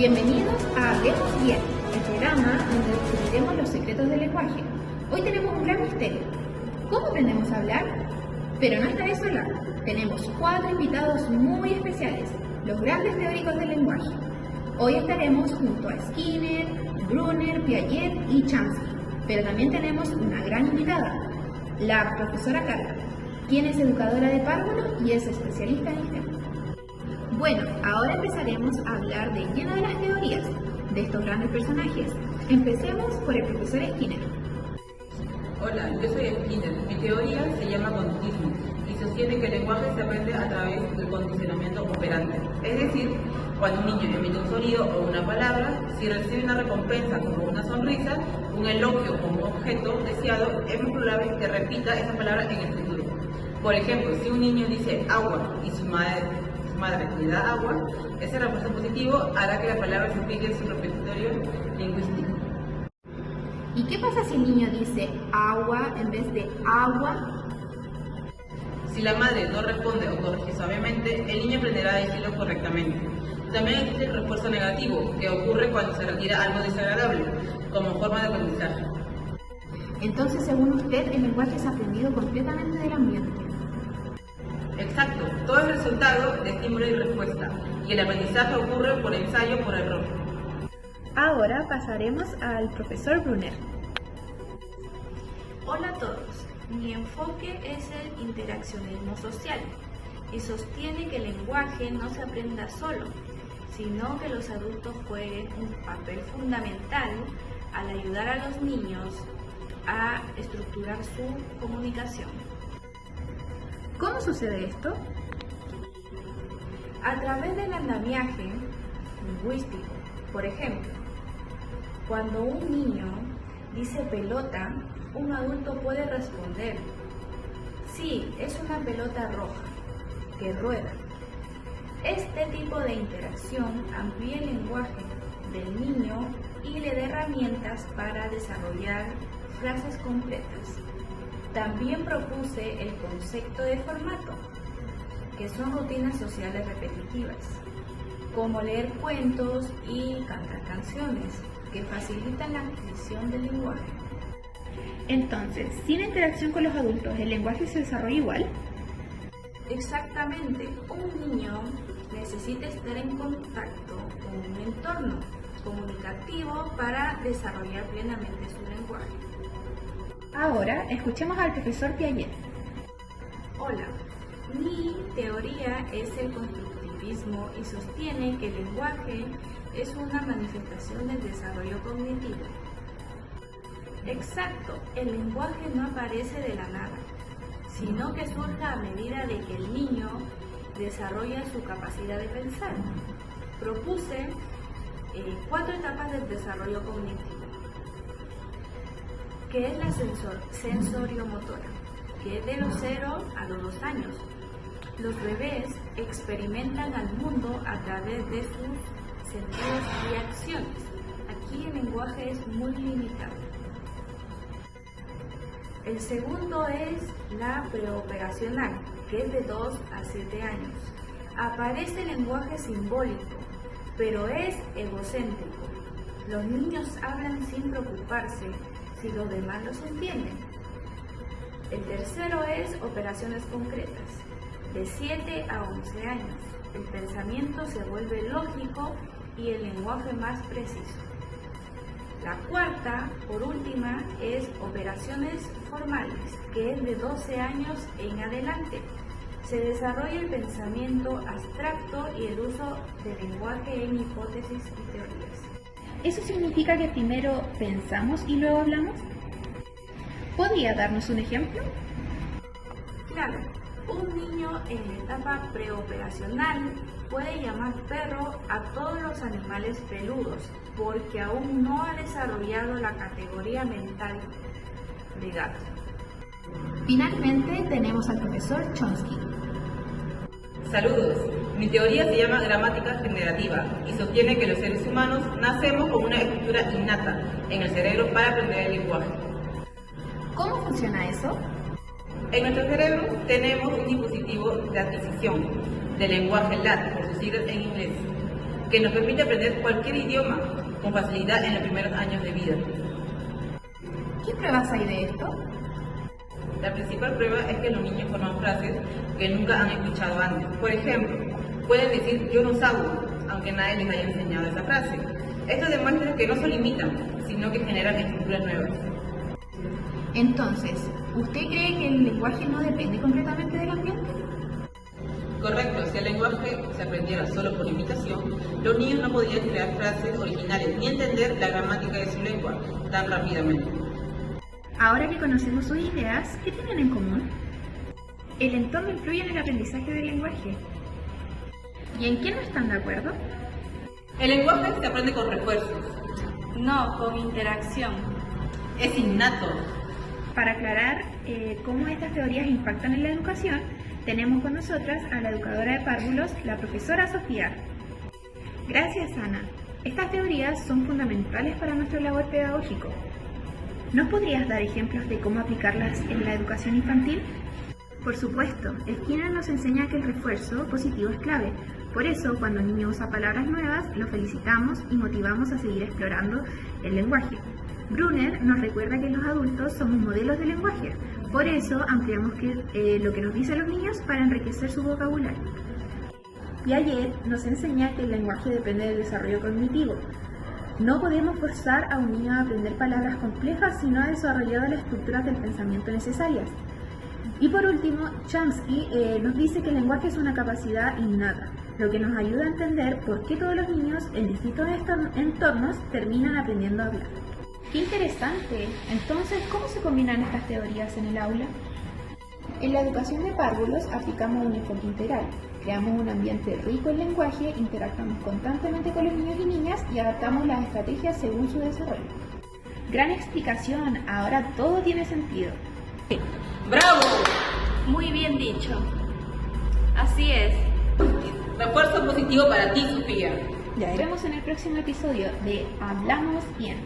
Bienvenidos a Hablemos Bien, el programa donde descubriremos los secretos del lenguaje. Hoy tenemos un gran misterio. ¿Cómo aprendemos a hablar? Pero no estaré sola. Tenemos 4 invitados muy especiales, los grandes teóricos del lenguaje. Hoy estaremos junto a Skinner, Brunner, Piaget y Chomsky. Pero también tenemos una gran invitada, la profesora Carla, quien es educadora de párvulos y es especialista en el tema. Bueno, ahora empezaremos a hablar de lleno de las teorías de estos grandes personajes. Empecemos por el profesor Skinner. Hola, yo soy Skinner. Mi teoría se llama conductismo y sostiene que el lenguaje se aprende a través del condicionamiento operante. Es decir, cuando un niño emite un sonido o una palabra, si recibe una recompensa como una sonrisa, un elogio o un objeto deseado, es muy probable que repita esa palabra en el futuro. Por ejemplo, si un niño dice agua y su madre le da agua, ese refuerzo positivo hará que la palabra se fije en su repertorio lingüístico. ¿Y qué pasa si el niño dice agua en vez de agua? Si la madre no responde o corrige suavemente, el niño aprenderá a decirlo correctamente. También existe el refuerzo negativo, que ocurre cuando se retira algo desagradable, como forma de aprendizaje. Entonces, según usted, el lenguaje es aprendido completamente del ambiente. Exacto, todo es resultado de estímulo y respuesta, y el aprendizaje ocurre por ensayo por error. Ahora pasaremos al profesor Brunner. Hola a todos, mi enfoque es el interaccionismo social y sostiene que el lenguaje no se aprenda solo, sino que los adultos jueguen un papel fundamental al ayudar a los niños a estructurar su comunicación. ¿Cómo sucede esto? A través del andamiaje lingüístico. Por ejemplo, cuando un niño dice pelota, un adulto puede responder: sí, es una pelota roja, que rueda. Este tipo de interacción amplía el lenguaje del niño y le da herramientas para desarrollar frases completas. También propuse el concepto de formato, que son rutinas sociales repetitivas, como leer cuentos y cantar canciones, que facilitan la adquisición del lenguaje. Entonces, sin interacción con los adultos, ¿el lenguaje se desarrolla igual? Exactamente, un niño necesita estar en contacto con un entorno comunicativo para desarrollar plenamente su lenguaje. Ahora, escuchemos al profesor Piaget. Hola, mi teoría es el constructivismo y sostiene que el lenguaje es una manifestación del desarrollo cognitivo. Exacto, el lenguaje no aparece de la nada, sino que surge a medida de que el niño desarrolla su capacidad de pensar. Propuse 4 etapas del desarrollo cognitivo, que es la sensoriomotora, que es de los 0 a los 2 años. Los bebés experimentan al mundo a través de sus sentidos y acciones. Aquí el lenguaje es muy limitado. El segundo es la preoperacional, que es de 2 a 7 años. Aparece el lenguaje simbólico, pero es egocéntrico. Los niños hablan sin preocuparse si los demás los entienden. El tercero es operaciones concretas, de 7 a 11 años. El pensamiento se vuelve lógico y el lenguaje más preciso. La cuarta, por última, es operaciones formales, que es de 12 años en adelante. Se desarrolla el pensamiento abstracto y el uso del lenguaje en hipótesis y teorías. ¿Eso significa que primero pensamos y luego hablamos? ¿Podría darnos un ejemplo? Claro, un niño en la etapa preoperacional puede llamar perro a todos los animales peludos porque aún no ha desarrollado la categoría mental de gato. Finalmente tenemos al profesor Chomsky. Saludos, mi teoría se llama gramática generativa y sostiene que los seres humanos nacemos con una estructura innata en el cerebro para aprender el lenguaje. ¿Cómo funciona eso? En nuestro cerebro tenemos un dispositivo de adquisición del lenguaje LAT, por sus siglas en inglés. que nos permite aprender cualquier idioma con facilidad en los primeros años de vida. ¿Qué pruebas hay de esto? La principal prueba es que los niños forman frases que nunca han escuchado antes. Por ejemplo, pueden decir yo no sabo, aunque nadie les haya enseñado esa frase. Esto demuestra que no solo imitan, sino que generan estructuras nuevas. Entonces, ¿usted cree que el lenguaje no depende completamente del ambiente? Correcto, si el lenguaje se aprendiera solo por imitación, los niños no podrían crear frases originales ni entender la gramática de su lengua tan rápidamente. Ahora que conocemos sus ideas, ¿qué tienen en común? El entorno influye en el aprendizaje del lenguaje. ¿Y en qué no están de acuerdo? El lenguaje se aprende con refuerzos. No, con interacción. Es innato. Para aclarar cómo estas teorías impactan en la educación, tenemos con nosotras a la educadora de párvulos, la profesora Sofía. Gracias, Ana. Estas teorías son fundamentales para nuestro labor pedagógico. ¿Nos podrías dar ejemplos de cómo aplicarlas en la educación infantil? Por supuesto, Skinner nos enseña que el refuerzo positivo es clave. Por eso, cuando un niño usa palabras nuevas, lo felicitamos y motivamos a seguir explorando el lenguaje. Brunner nos recuerda que los adultos somos modelos de lenguaje. Por eso, ampliamos lo que nos dicen los niños para enriquecer su vocabulario. Piaget nos enseña que el lenguaje depende del desarrollo cognitivo. No podemos forzar a un niño a aprender palabras complejas si no ha desarrollado las estructuras del pensamiento necesarias. Y por último, Chomsky nos dice que el lenguaje es una capacidad innata, lo que nos ayuda a entender por qué todos los niños en distintos entornos terminan aprendiendo a hablar. ¡Qué interesante! Entonces, ¿cómo se combinan estas teorías en el aula? En la educación de párvulos aplicamos un enfoque integral. Creamos un ambiente rico en lenguaje, interactuamos constantemente con los niños y niñas y adaptamos las estrategias según su desarrollo. Gran explicación, ahora todo tiene sentido. ¡Bravo! Muy bien dicho. Así es. Refuerzo positivo para ti, Sofía. Ya veremos en el próximo episodio de Hablamos Bien.